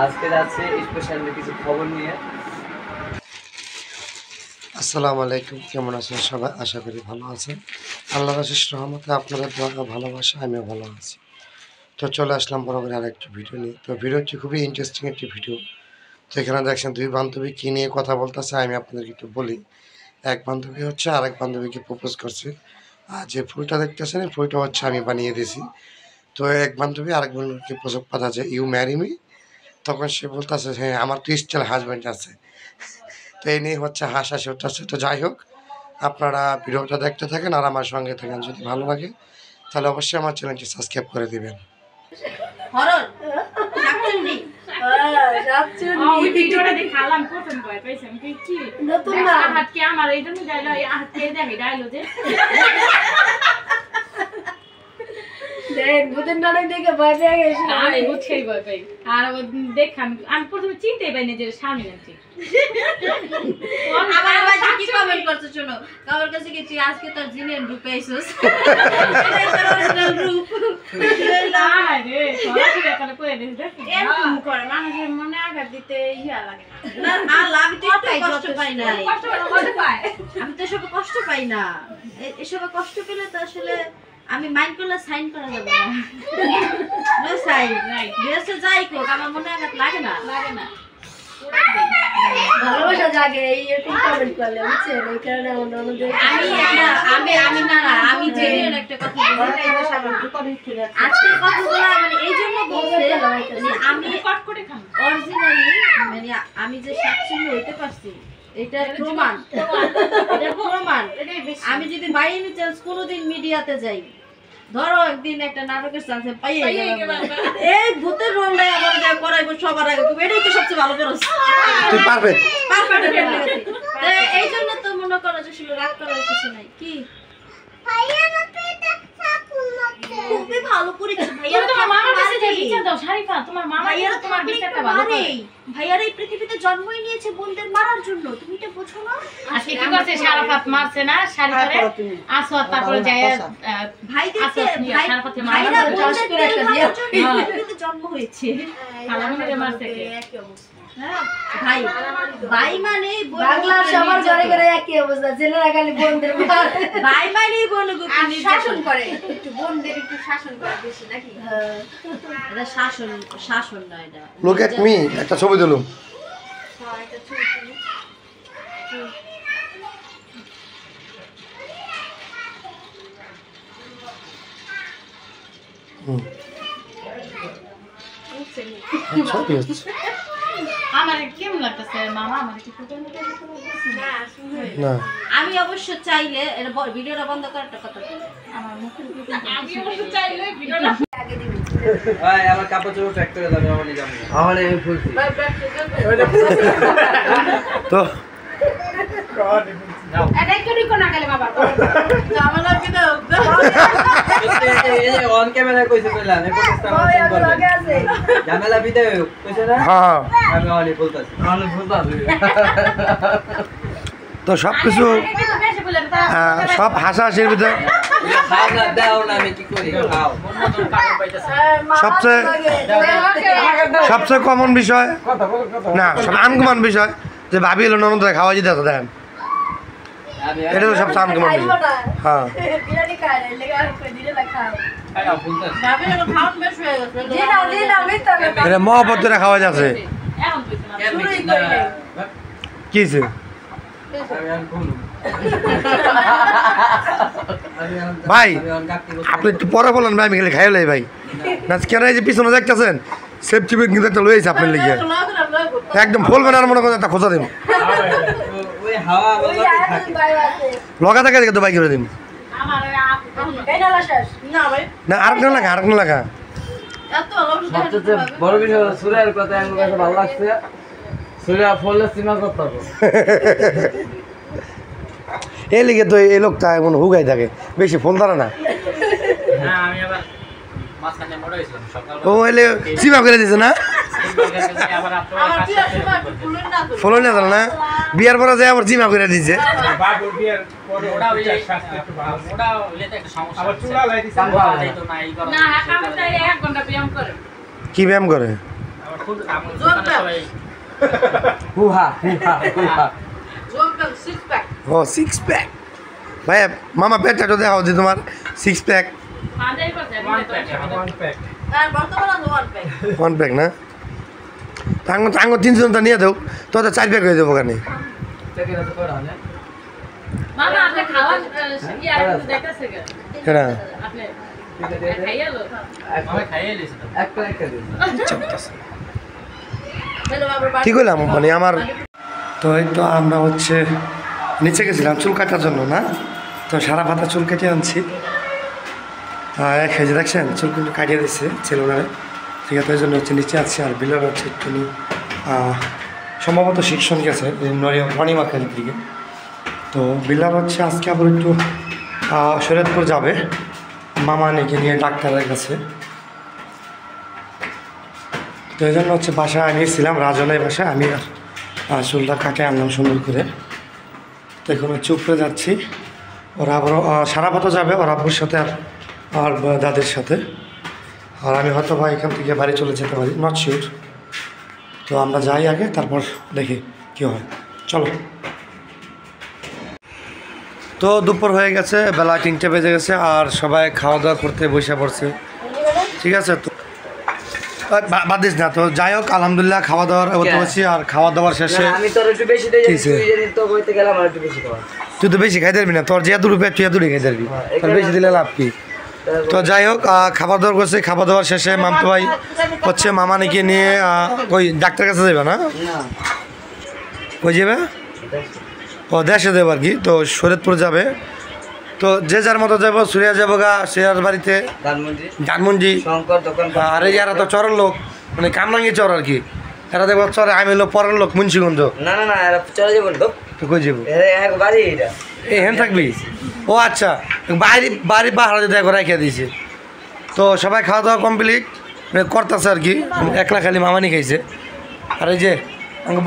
আজকে যাচ্ছে স্পেশাল কিছু খবর নিয়ে। আসসালামু আলাইকুম, কেমন আছেন সবাই? আশা করি ভালো আছেন। আল্লাহর অশেষ রহমতে আপনাদের দোয়া ভালোবাসা আমিও ভালো আছি। তো চলে আসলাম বরাবর আরেকটি ভিডিও নিয়ে। তো ভিডিওটি খুবই ইন্টারেস্টিং একটি ভিডিও। তো এখানে দেখছেন দুই বান্ধবী কী নিয়ে কথা বলতেছে, আমি আপনাদেরকে একটু বলি। এক বান্ধবী হচ্ছে আরেক বান্ধবীকে প্রপোজ করছে, আর যে ফুলটা দেখতেছেন এই ফুলটা হচ্ছে আমি বানিয়ে দিয়েছি। তো এক বান্ধবী আরেক বান্ধবীকে প্রপোজ পাঠাচ্ছে, ইউ ম্যারি মি। তখন সে বলতেছে হ্যাঁ, আমার তো স্টিল হাজব্যান্ড আছে। তো এই নিয়ে হচ্ছে হাসাহাসি হচ্ছে। তো যাই হোক, আপনারা ভিডিওটা দেখতে থাকেন আর আমার সঙ্গে থাকেন। যদি ভালো লাগে তাহলে অবশ্যই আমার চ্যানেলটি সাবস্ক্রাইব করে দিবেন। আমি প্রথমে চিনতে পাইনি যে স্বামী নাকি। শোনো, কাবার কাছে গেছি আজকে তোর জিনের রূপে আইছস। মানুষের মনে আঘাত দিতে ইয়া লাগে না। আমি তো কষ্ট পাই না, আমি তো এসব কষ্ট পাই না। এসব কষ্ট পেলে তো আসলে আমি মাইন্ড করলে সাইন করা যাবে না। No sign, right. দেশে যাই কোক আমার মনে আঘাত লাগে না, লাগে না। ভালোবাসা জাগে এই এরকম কমেন্ট করলে বুঝছেন, এই কারণে আমি জেনুইন একটা কথা বলতে আজকে কথাগুলো মানে এই জন্য বলতে আমি কট করে খান অরিজিনালি মানে আমি যে স্বাচ্ছন্দ্য হইতে পারছি এটা প্রমাণ, এটা প্রমাণ। আমি যদি বাই এনি চান্স কোনোদিন মিডিয়াতে যাই, ধরো একদিন একটা নাটকের চান্সে পাইয়ে গেলাম, এই ভূতের রোলটা আমার যা করাইবো সবার আগে, তুমি এটাই তো সবচেয়ে ভালো করছ, তুই পারবে এই জন্য তো মনে করো যে শুধু রাগ করার কিছু নাই। কি খুবই ভালো করেছো ভাইয়া, তোমার মামার কাছে যে বিচার দাও শারিফা, তোমার মামা এর তোমার বিচারটা ভালো করে। ভাইয়ার এই পৃথিবীতে জন্মই নিয়েছে বোনদের মারার জন্য, তুমি এটা বোঝো না? আজকে কি করছে শারাফাত মারছে না শারিফারে, আসওয়াত তারপরে যায় ভাইদেরকে ভাইরা বোনদের করে একটা দিয়া পৃথিবীতে জন্ম হয়েছে, খালামুনিরে মারছে কে একই অবস্থা। ভাই ভাই মানে বাংলা সবার ঘরে ঘরে একই অবস্থা, ছেলেরা খালি বোনদের ভাই মানে বোনকে শাসন করে, একটু বোনদের একটু শাসন করে বেশি নাকি? এটা শাসন, শাসন না এটা। লুক এট মি, একটা ছবি দিলুম। একটা ছবি ছবি হচ্ছে আমার কেমন লাগতেছে মামা, আমার কি না। আমি অবশ্য চাইলে এটা ভিডিওটা বন্ধ করার একটা কথা বলি, আমার মুখের ভিতরে আমি অবশ্য চাইলে ভিডিওটা আগে দিবি। ভাই আমার কাপড় চোপড় প্যাক করে দাও, আমি যাবো। আমার আমি ফুলছি তো এটা একটু রিকো না গেলে বাবা ঝামেলা কি দাও এই যে অন ক্যামেরা কইছে কইলা আমি প্রতিষ্ঠা করব আগে আছে ঝামেলা বিদে কইছে না। হ্যাঁ, আমি অনেক বলতাছি, অনেক বলতাছি। তো সব কিছু সব হাসাহাসির ভিতরে খাও না, দাও না, আমি কি করি, খাও। সবচেয়ে কমন বিষয় না, সব আনকমন বিষয় যে ভাবি এলো ননদরা খাওয়া যেতে আছে, দেখেন এটা তো সবচেয়ে আনকমন বিষয়। হ্যাঁ, বিরিয়ানি খায় না, লেগে আর কই দিলে না খাও। ভাবে না খাওন বেশ হয়ে গেছে দিন আমি তো এটা মহব্বতের খাওয়া যাচ্ছে। এখন কইছ না শুরুই করি নাই। কি হয়েছে ভাই? আপনি একটু পরে বলেন ভাই, আমি খেলে খাইলে ভাই না কেন এই যে পিছনে দেখতেছেন সেফটি পিন কিন্তু একটা লয়েছে আপনার লিগে, একদম ফুলবেন আর মনে করেন একটা খোঁজা দিন ওই হাওয়া বলতে থাকে লগা থাকে দেখে তো বাইক করে দিন। আমার কেন লাশাস না ভাই না আরেকটা লাগা, আরেকটা লাগা। এত অলস সবচেয়ে বড় বিষয় হলো সুরের কথা আমার কাছে ভালো লাগছে। সুরে ফলে সিনেমা করতে হবে এই লিগে তো এই লোকটা এখন হুগাই থাকে, বেশি ফোন ধরে না। আমি আবার মাঝখানে মোড় হয়েছিলাম সকাল, ও এলে সীমা করে দিছে না, আবার আমার বিয়ার সময় একটু ফুলের না তো ফলো না না বিয়ার পরে যায় আবার জিমা করে দিছে। বাবুর বিয়ের পরে ওটা ওই বিচার শাস্তি একটু ভালো। ওটা হইলে তো একটা সমস্যা আবার আছে। চুলা লাই দিছে। চুলা লাই তো না, এই না আমি চাই 1 ঘন্টা ব্যায়াম করে। কি ব্যায়াম করে? খুব আমার দোকানে সবাই হুহা হুহা হুহা ও 6 প্যাক ভাইয়া মামা পেটটা তো দেখাও যে তোমার 6 pack one pack one pack না টাঙ্গো 300 টা নিয়ে দাও তো 4 প্যাক হয়ে যাবো কানে চেকের আছে কয়টা হলে মামা আপনি খাওয়া কি আর কিছু দেখতেছে কেন কেডা আপনি ঠিক আছে খাইয়ালো আমি খাইয়ে দিয়েছি তো একটা একটা দিন ঠিক হইলাম মানে আমার তো এই তো আমরা হচ্ছে নিচে গেছিলাম চুল কাটার জন্য না তো সারা পাতা চুল কেটে আনছি খেয়ে দেখছেন চুল কিন্তু কাটিয়ে দিচ্ছে ছেলেরা ঠিক আছে ওই জন্য হচ্ছে নিচে আসছে আর বিলের হচ্ছে একটু সম্ভবত শিক্ষণ গেছে রনিমাখালির দিকে তো বিলার হচ্ছে আজকে আবার একটু শরীয়তপুর যাবে মামা নিকে নিয়ে ডাক্তারের কাছে তো এই জন্য হচ্ছে বাসায় আনিয়েছিলাম রাজনের বাসায় আমি আর চুলটা কাটে আনলাম সুন্দর করে তো এখন হচ্ছে উপরে যাচ্ছি ওরা আবার সারা পথ যাবে ওর আব্বুর সাথে আর দাদির সাথে আর আমি হয়তো বা এখান থেকে বাড়ি চলে যেতে পারি নট শিওর তো আমরা যাই আগে তারপর দেখি কী হয় চলো তো দুপুর হয়ে গেছে বেলা 3টে বেজে গেছে আর সবাই খাওয়া দাওয়া করতে বসে পড়ছে ঠিক আছে তো বাদ দিস না তো যাই হোক আলহামদুলিল্লাহ খাওয়া দাওয়ার হচ্ছে আর খাওয়া দাওয়ার শেষে আমি তোর একটু বেশি দেই কিসে? তুই যদি তো বইতে গেলাম আর একটু বেশি খাওয়া তুই তো বেশি খাই দিবি না তোর যেহেতু রূপে তুই এত খাই দিবি তোর বেশি দিলে লাভ কি তো যাই হোক খাবার দাবার করছে খাবার দাবার শেষে মামতো ভাই হচ্ছে মামানিকে নিয়ে ওই ডাক্তার কাছে যাবে না না ওই যাবে ও দেশে যাবে আর কি তো শরীয়তপুর যাবে তো যে যার মতো যাবো সুরিয়া যাবো গা সিরার বাড়িতে ধানমন্ডি ধানমন্ডি শঙ্কর দোকান আর এই যারা তো চরের লোক মানে কামরাঙ্গি চর আর কি এরা দেখবো চরে আমি হলো পরের লোক মুন্সিগঞ্জ না না না এরা চলে যাবো তো তো কই যাবো এক বাড়ি এটা এই হেন থাকবি ও আচ্ছা বাড়ি বাহারা দেখো রেখে দিয়েছে তো সবাই খাওয়া দাওয়া কমপ্লিট করতেছে আর কি একলা খালি মামানি খাইছে আর এই যে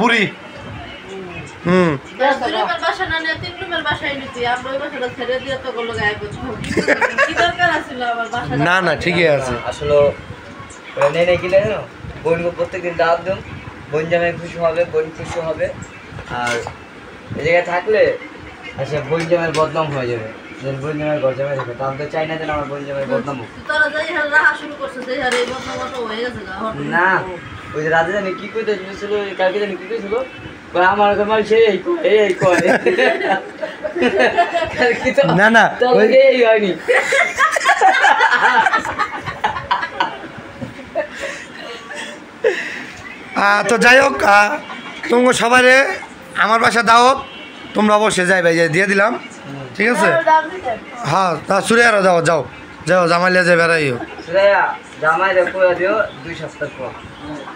বুড়ি বাসা না নিয়ে 3 রুমের বাসায় নিতে আমরা ওই বাসাটা ছেড়ে দিয়ে তো গেল গায়ে বছর কি দরকার ছিল আমার বাসা না না ঠিকই আছে আসলে ওরা নেই নেই কিনে জানো বোনকে প্রত্যেকদিন দাওয়াত দিন বোন জামাই খুশি হবে বোন খুশি হবে আর এই জায়গায় থাকলে আচ্ছা বোন জামাইয়ের বদনাম হয়ে যাবে যেন বোন জামাই ঘর জামাই থাকে তা আমি তো চাই না যেন আমার বোন জামাই বদনাম হোক তোরা যাই হাল রাহা শুরু করছে সেই হারে এই বছর মতো হয়ে গেছে গা না ওই যে রাজা জানি কি কইতে ছিল কালকে জানি কি কইছিল আমার তোমার সেই এই কয় কালকে তো না না ওই এই হয়নি তো যাই হোক তোমরা সবাই আমার বাসা দাও তোমরা অবশ্যই যাই ভাই দিয়ে দিলাম ঠিক আছে হ্যাঁ তা সুরিয়ারা যাও যাও যাও জামাইলিয়া যাই বেড়াইও শ্রেয়া জামাই রে কইয়া দিও 2 সপ্তাহ পর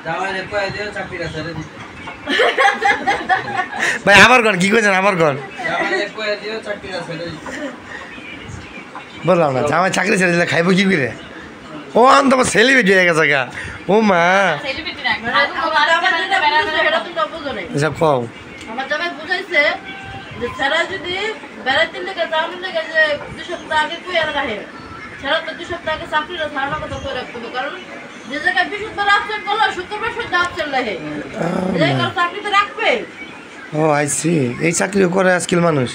জামাই রে কইয়া দিও চাকরিটা ছেড়ে দিতে ভাই আবার কন কি কইছেন আবার কন জামাই রে কইয়া দিও চাকরিটা ছেড়ে দিতে বললাম না জামাই চাকরি ছেড়ে দিলে খাইবো কি করে ও আন তোমার সেলিব্রিটি হয়ে গেছে গা ও মা সেলিব্রিটি না এসব কও আমার জামাই বুঝাইছে যে ছেড়া যদি বেড়াইতে লেগে যাওয়ার লেগে যে 2 সপ্তাহ আগে কই আর রাখে ছেড়া তো 2 সপ্তাহ আগে চাকরিটা ছাড়ানো কথা কই রাখতে হবে কারণ যে জায়গায় বৃহস্পতিবার আপসেট করলো শুক্রবার শুদ্ধ আপসেট লাগে এই কারণ চাকরি তো রাখবে ও আইসি এই চাকরিও করে আজকাল মানুষ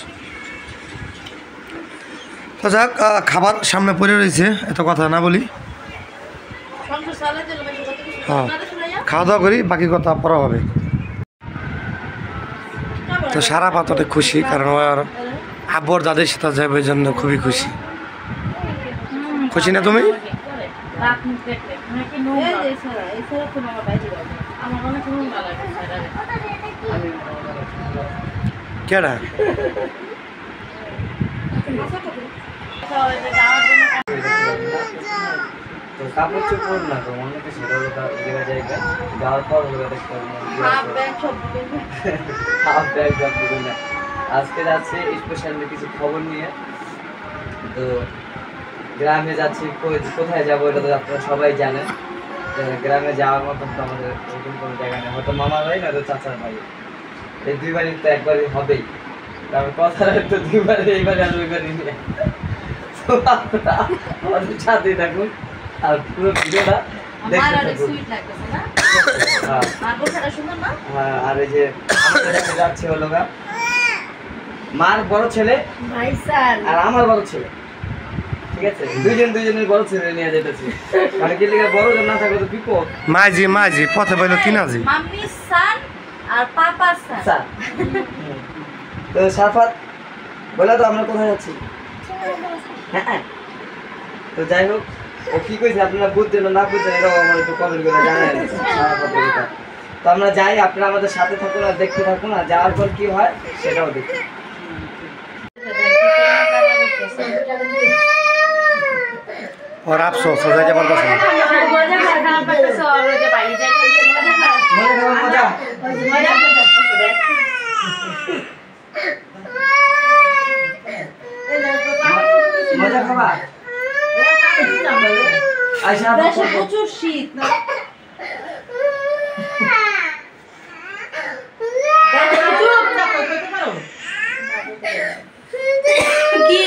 তো যাক খাবার সামনে পড়ে রয়েছে এত কথা না বলি সংসার চালাতে হলে বেশি কথা কিছু হ্যাঁ না শুনাইয়া খাওয়া দাওয়া করি বাকি কথা পরে হবে তো সারা পাতাতে খুশি কারণ ওর আব্বর দাদের সাথে যাবে এই জন্য খুবই খুশি খুশি না তুমি রাত মুখ দেখলে নাকি নো এই যে ছাড়া এই ছাড়া তো আমার বাইরে যাবে আমার অনেক নুন লাগে কেডা তো কাপড় চোপড় না তো মনে হচ্ছে সেটা হলো জায়গা জায়গা যাওয়ার পর হলো দেখতে হাফ ব্যাগ সব হাফ ব্যাগ জব দিবেন না আজকে যাচ্ছে স্পেশাল কিছু খবর নিয়ে তো গ্রামে যাচ্ছি কোথায় যাবো এটা তো আপনারা সবাই জানেন গ্রামে যাওয়ার মতো তো আমাদের ওরকম কোনো জায়গা নেই হয়তো মামার ভাই না তো চাচার ভাই এই 2 বাড়ি তো একবারই হবেই তারপর কথা তো 2 বারে এইবারে আর ওইবারই নিয়ে তো আপনারা আমাদের সাথেই থাকুন আর পুরো ভিডিওটা আমার অনেক সুইট লাগতেছে না হ্যাঁ আর কথাটা সুন্দর না হ্যাঁ, আর এই যে আমাদের কাছে যাচ্ছে হলো গা মার বড় ছেলে ভাইসান আর আমার বড় ছেলে, ঠিক আছে? দুইজনের বড় ছেলে নিয়ে যেতেছি, কারণ কি লিগা বড় জন না থাকলে তো বিপদ। মাঝি পথে বললো তিন আজি। মাম্মি সান আর পাপা সান স্যার তো সাফাত বলে তো আমরা কোথায় যাচ্ছি? হ্যাঁ তো যাই হোক, ও কি কইছে আপনারা বুঝছেন না বুঝছেন এটাও আমার একটু কমেন্ট করে জানাই। তো আমরা যাই, আপনারা আমাদের সাথে থাকুন আর দেখতে থাকুন, আর যাওয়ার পর কি হয় সেটাও দেখুন। ওর আফসোস ও যাইতে পারতেছে না। মজা করে খারাপ লাগতেছে আর ওই যে বাইরে যাই মজা করে মজা খাবো মজা। মজা করতেছে দেখ মজা খাবা? আয়শা দেশে প্রচুর শীত কি